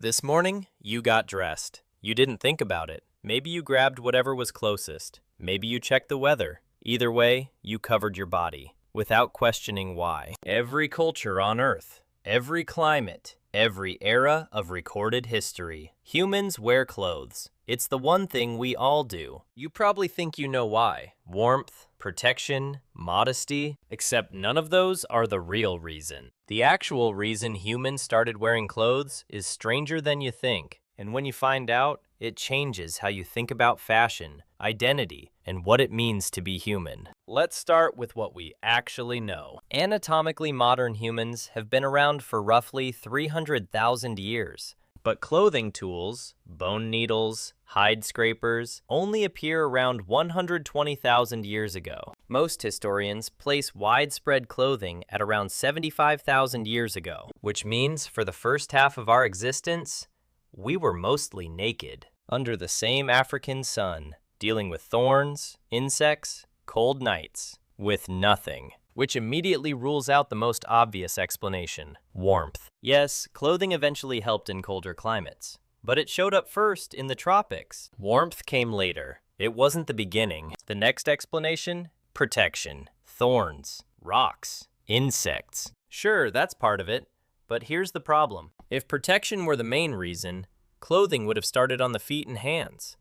This morning, you got dressed. You didn't think about it. Maybe you grabbed whatever was closest. Maybe you checked the weather. Either way, you covered your body, without questioning why. Every culture on Earth, every climate, every era of recorded history. Humans wear clothes. It's the one thing we all do. You probably think you know why. Warmth, protection, modesty, except none of those are the real reason. The actual reason humans started wearing clothes is stranger than you think. And when you find out, it changes how you think about fashion, identity, and what it means to be human. Let's start with what we actually know. Anatomically modern humans have been around for roughly 300,000 years. But clothing tools, bone needles, hide scrapers, only appear around 120,000 years ago. Most historians place widespread clothing at around 75,000 years ago, which means for the first half of our existence, we were mostly naked, under the same African sun, dealing with thorns, insects, cold nights, with nothing. Which immediately rules out the most obvious explanation: warmth. Yes, clothing eventually helped in colder climates, but it showed up first in the tropics. Warmth came later. It wasn't the beginning. The next explanation? Protection. Thorns, rocks, insects. Sure, that's part of it, but here's the problem. If protection were the main reason, clothing would have started on the feet and hands,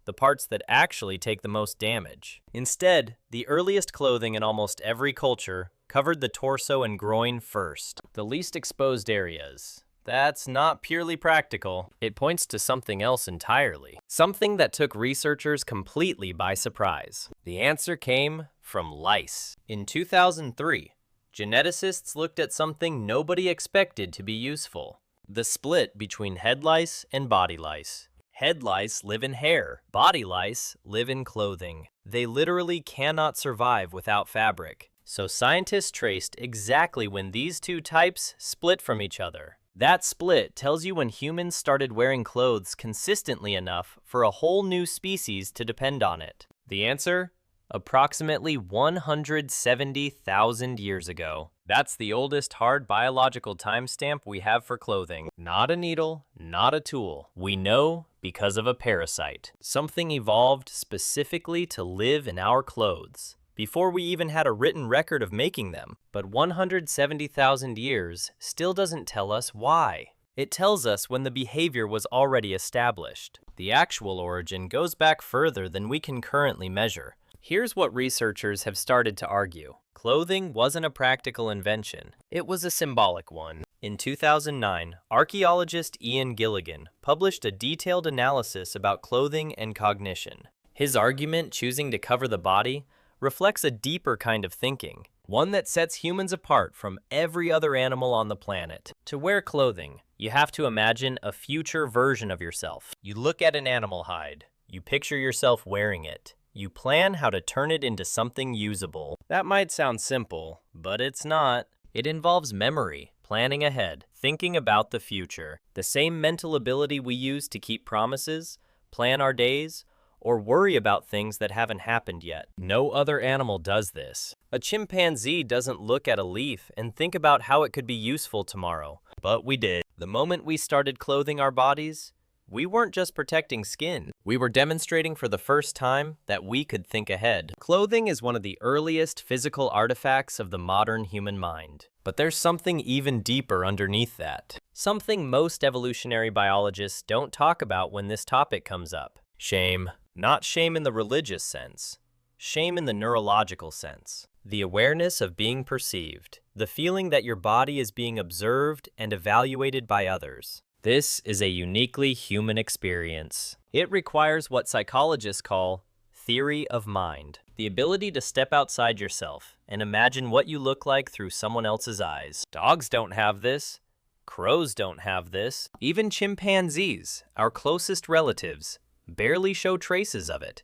the parts that actually take the most damage. Instead, the earliest clothing in almost every culture covered the torso and groin first, the least exposed areas. That's not purely practical. It points to something else entirely, something that took researchers completely by surprise. The answer came from lice. In 2003, geneticists looked at something nobody expected to be useful: the split between head lice and body lice. Head lice live in hair. Body lice live in clothing. They literally cannot survive without fabric. So scientists traced exactly when these two types split from each other. That split tells you when humans started wearing clothes consistently enough for a whole new species to depend on it. The answer? Approximately 170,000 years ago. That's the oldest hard biological timestamp we have for clothing. Not a needle, not a tool. We know because of a parasite. Something evolved specifically to live in our clothes, before we even had a written record of making them. But 170,000 years still doesn't tell us why. It tells us when the behavior was already established. The actual origin goes back further than we can currently measure. Here's what researchers have started to argue. Clothing wasn't a practical invention. It was a symbolic one. In 2009, archaeologist Ian Gilligan published a detailed analysis about clothing and cognition. His argument choosing to cover the body reflects a deeper kind of thinking, one that sets humans apart from every other animal on the planet. To wear clothing, you have to imagine a future version of yourself. You look at an animal hide. You picture yourself wearing it. You plan how to turn it into something usable. That might sound simple, but it's not. It involves memory, planning ahead, thinking about the future. The same mental ability we use to keep promises, plan our days, or worry about things that haven't happened yet. No other animal does this. A chimpanzee doesn't look at a leaf and think about how it could be useful tomorrow. But we did. The moment we started clothing our bodies, we weren't just protecting skin. We were demonstrating for the first time that we could think ahead. Clothing is one of the earliest physical artifacts of the modern human mind. But there's something even deeper underneath that. Something most evolutionary biologists don't talk about when this topic comes up. Shame. Not shame in the religious sense. Shame in the neurological sense. The awareness of being perceived. The feeling that your body is being observed and evaluated by others. This is a uniquely human experience. It requires what psychologists call theory of mind, the ability to step outside yourself and imagine what you look like through someone else's eyes. Dogs don't have this. Crows don't have this. Even chimpanzees, our closest relatives, barely show traces of it.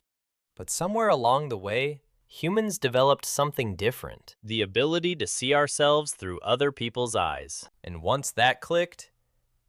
But somewhere along the way, humans developed something different, the ability to see ourselves through other people's eyes. And once that clicked,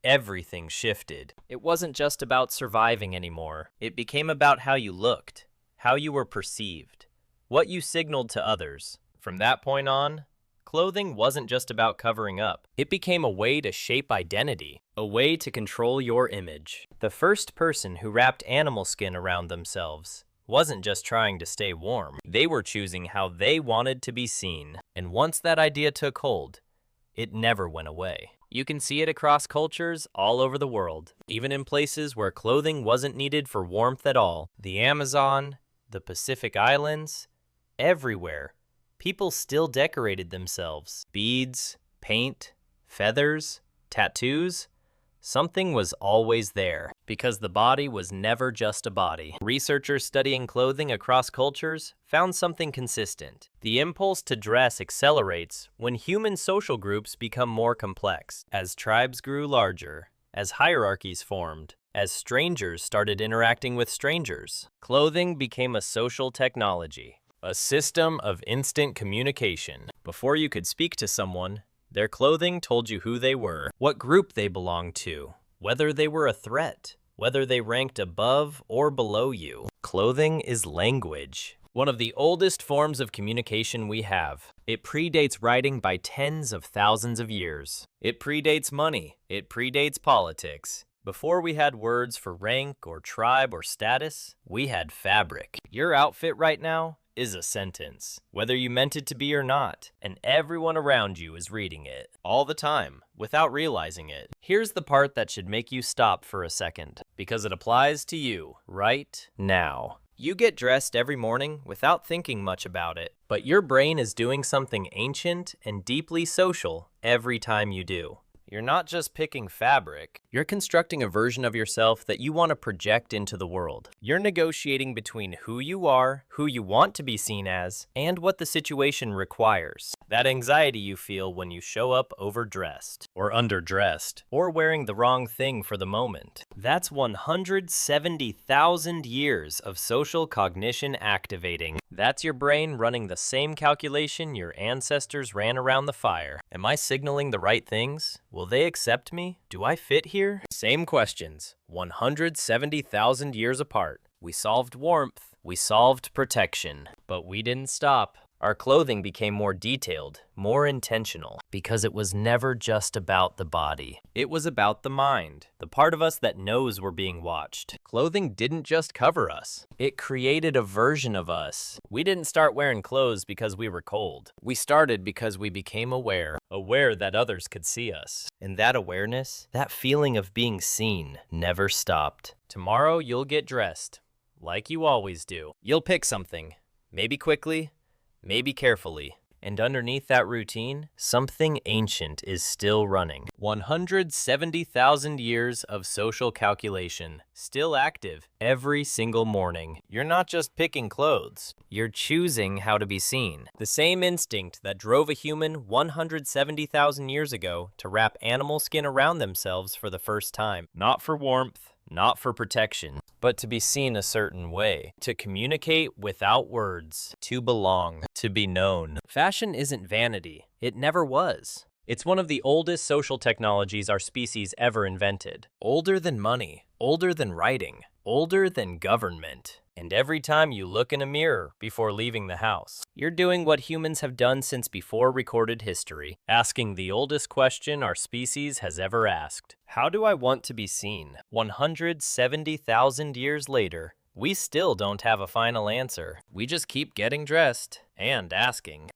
everything shifted. It wasn't just about surviving anymore. It became about how you looked, how you were perceived, what you signaled to others. From that point on, clothing wasn't just about covering up. It became a way to shape identity, a way to control your image. The first person who wrapped animal skin around themselves wasn't just trying to stay warm. They were choosing how they wanted to be seen. And once that idea took hold, it never went away. You can see it across cultures all over the world, even in places where clothing wasn't needed for warmth at all. The Amazon, the Pacific Islands, everywhere, people still decorated themselves. Beads, paint, feathers, tattoos. Something was always there, because the body was never just a body. Researchers studying clothing across cultures found something consistent. The impulse to dress accelerates when human social groups become more complex, as tribes grew larger, as hierarchies formed, as strangers started interacting with strangers. Clothing became a social technology, a system of instant communication. Before you could speak to someone, their clothing told you who they were, what group they belonged to, whether they were a threat, whether they ranked above or below you. Clothing is language, one of the oldest forms of communication we have. It predates writing by tens of thousands of years. It predates money. It predates politics. Before we had words for rank or tribe or status, we had fabric. Your outfit right now is a sentence, whether you meant it to be or not, and everyone around you is reading it, all the time, without realizing it. Here's the part that should make you stop for a second, because it applies to you right now. You get dressed every morning without thinking much about it, but your brain is doing something ancient and deeply social every time you do. You're not just picking fabric, you're constructing a version of yourself that you want to project into the world. You're negotiating between who you are, who you want to be seen as, and what the situation requires. That anxiety you feel when you show up overdressed, or underdressed, or wearing the wrong thing for the moment. That's 170,000 years of social cognition activating. That's your brain running the same calculation your ancestors ran around the fire. Am I signaling the right things? Will they accept me? Do I fit here? Same questions, 170,000 years apart. We solved warmth, we solved protection, but we didn't stop. Our clothing became more detailed, more intentional, because it was never just about the body. It was about the mind, the part of us that knows we're being watched. Clothing didn't just cover us. It created a version of us. We didn't start wearing clothes because we were cold. We started because we became aware that others could see us. And that awareness, that feeling of being seen, never stopped. Tomorrow you'll get dressed, like you always do. You'll pick something, maybe quickly, maybe carefully. And underneath that routine, something ancient is still running. 170,000 years of social calculation, still active every single morning. You're not just picking clothes, you're choosing how to be seen. The same instinct that drove a human 170,000 years ago to wrap animal skin around themselves for the first time. Not for warmth, not for protection, but to be seen a certain way, to communicate without words, to belong, to be known. Fashion isn't vanity. It never was. It's one of the oldest social technologies our species ever invented. Older than money, older than writing, older than government. And every time you look in a mirror before leaving the house, you're doing what humans have done since before recorded history, asking the oldest question our species has ever asked. How do I want to be seen? 170,000 years later, we still don't have a final answer. We just keep getting dressed and asking.